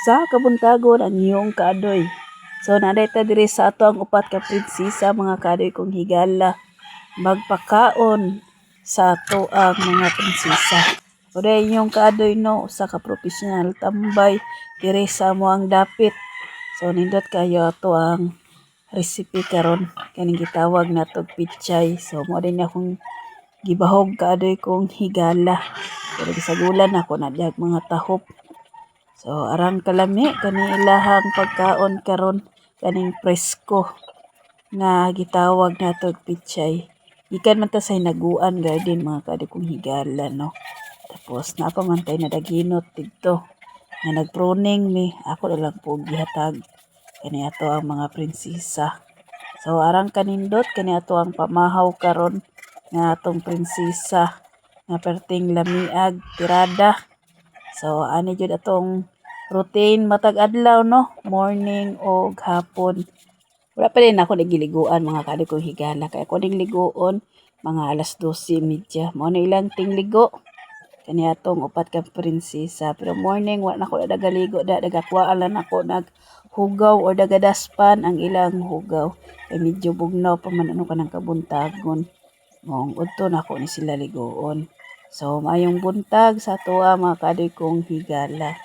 Sa kabuntagon ang iyong kaadoy. So naday ta diri sa ato ang upat ka prinsesa mga kaadoy kong higala. Magpakaon sa ato ang mga prinsesa. O dahil inyong kaadoy no, usa ka professional tambay diri sa amo ang dapit. So nindot kayo ato ang recipe karon kaning gitawag natog pichay. So mo din akong gibahog kaadoy kong higala. Pero gisagulan ako na diag mga tahop. So arang kalami kani ilahang pagkaon karon kaning presko nga gitawag natog pichay. Ikan man ta sa hinaguan garden mga kaadoy kong higala no. Tapos napamantay na daginot dito nga nagpruning mi ako na lang po gihatag kani ato ang mga prinsesa. So arang kanindot kani ato ang pamahaw karon nga atong prinsesa nga perting lamiag tirada. So ani jud atong routine matag adlaw no, morning o hapon. Wala pa din ako nagiliguan mga kaadoy kong higala kay ako ning liguon mga alas 12:30 mao na ilang tingligo kani atong upat ka prinsesa. Pero morning wa na ako nagaligo nagakuhaan lang ako naghugaw or dagadaspan ang ilang hugaw kay medyo bugnaw pa man ano kanang kabuntagon. Mong udto na ako ni sila ligoon. So maayong buntag sa tuwa mga kaadoy kong higala.